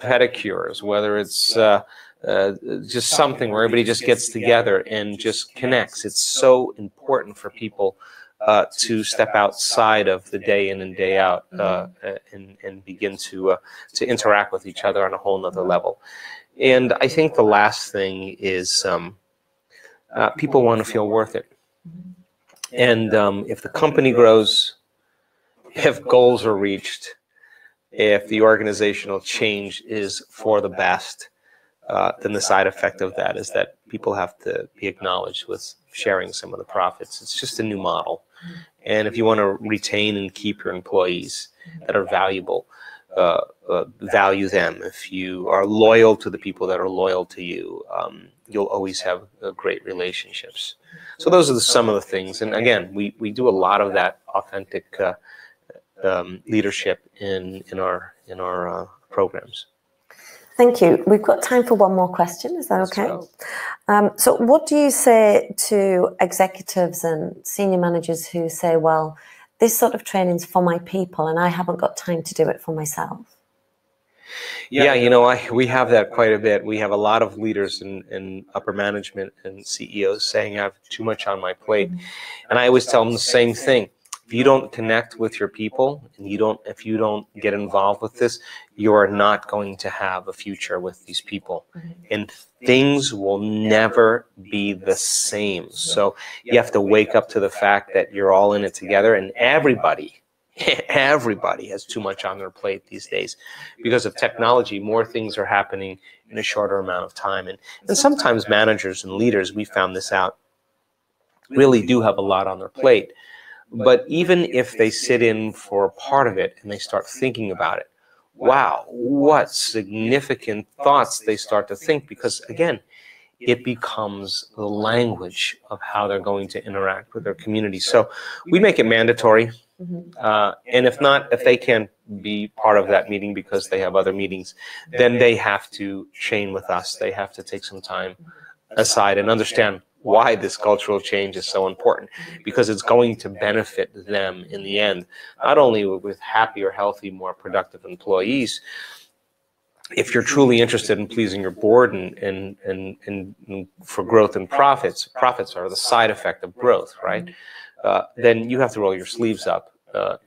Speaker 2: pedicures, whether it's just something where everybody just gets together and just connects. It's so important for people to step outside of the day in and day out and begin to interact with each other on a whole nother level. And I think the last thing is people want to feel worth it. And if the company grows, if goals are reached, if the organizational change is for the best, then the side effect of that is that people have to be acknowledged with sharing some of the profits. It's just a new model. And if you want to retain and keep your employees that are valuable, value them. If you are loyal to the people that are loyal to you, you'll always have great relationships. So those are some of the things. And again, we do a lot of that authentic leadership in our programs.
Speaker 1: Thank you. We've got time for one more question. Is that okay? So what do you say to executives and senior managers who say, well, this sort of training's for my people and I haven't got time to do it for myself?
Speaker 2: Yeah, we have that quite a bit. We have a lot of leaders in upper management and CEOs saying I have too much on my plate. And I always tell them the same thing. If you don't connect with your people and if you don't get involved with this, you are not going to have a future with these people. And things will never be the same. So you have to wake up to the fact that you're all in it together, and everybody has too much on their plate these days. Because of technology, more things are happening in a shorter amount of time. And sometimes managers and leaders, we found this out, really do have a lot on their plate. But even if they sit in for a part of it and they start thinking about it, wow, what significant thoughts they start to think, because again, it becomes the language of how they're going to interact with their community. So we make it mandatory. And if they can't be part of that meeting because they have other meetings, then they have to train with us. They have to take some time aside and understand why this cultural change is so important, because it's going to benefit them in the end, not only with happier, healthy, more productive employees. If you're truly interested in pleasing your board and for growth and profits are the side effect of growth, right? Then you have to roll your sleeves up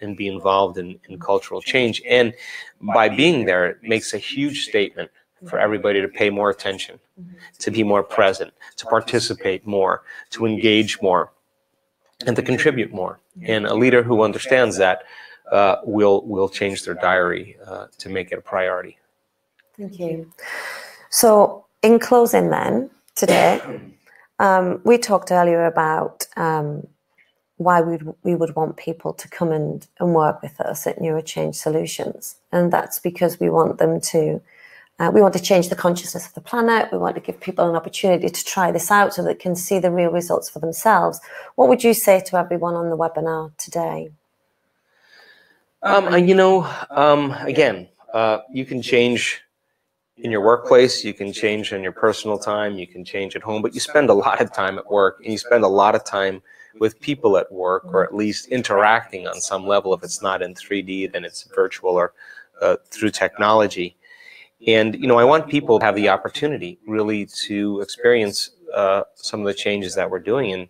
Speaker 2: and be involved in cultural change. And by being there, it makes a huge statement for everybody to pay more attention, to be more present, to participate more, to engage more, and to contribute more. And a leader who understands that will change their diary to make it a priority.
Speaker 1: Thank you. So in closing then, today, we talked earlier about why we would want people to come and work with us at NeuroChange Solutions. And that's because we want them to we want to change the consciousness of the planet. We want to give people an opportunity to try this out so they can see the real results for themselves. What would you say to everyone on the webinar today?
Speaker 2: Again, you can change in your workplace, you can change in your personal time, you can change at home, but you spend a lot of time at work and you spend a lot of time with people at work, or at least interacting on some level. If it's not in 3D, then it's virtual or through technology. And, I want people to have the opportunity really to experience some of the changes that we're doing.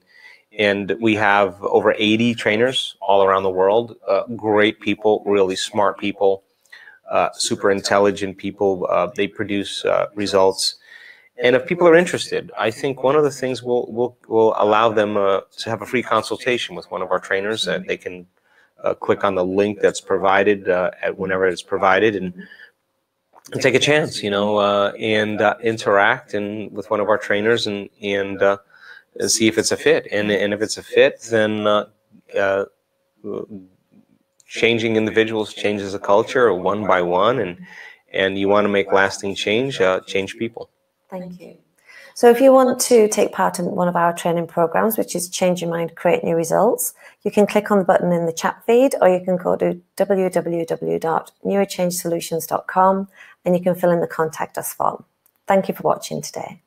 Speaker 2: And we have over 80 trainers all around the world, great people, really smart people, super intelligent people. They produce results. And if people are interested, I think one of the things we'll allow them to have a free consultation with one of our trainers. They can click on the link that's provided at whenever it's provided and take a chance, and interact with one of our trainers and see if it's a fit. And if it's a fit, then changing individuals changes a culture one by one, and you want to make lasting change, change people.
Speaker 1: Thank you. So if you want to take part in one of our training programs, which is Change Your Mind, Create New Results, you can click on the button in the chat feed, or you can go to www.neurochangesolutions.com and you can fill in the contact us form. Thank you for watching today.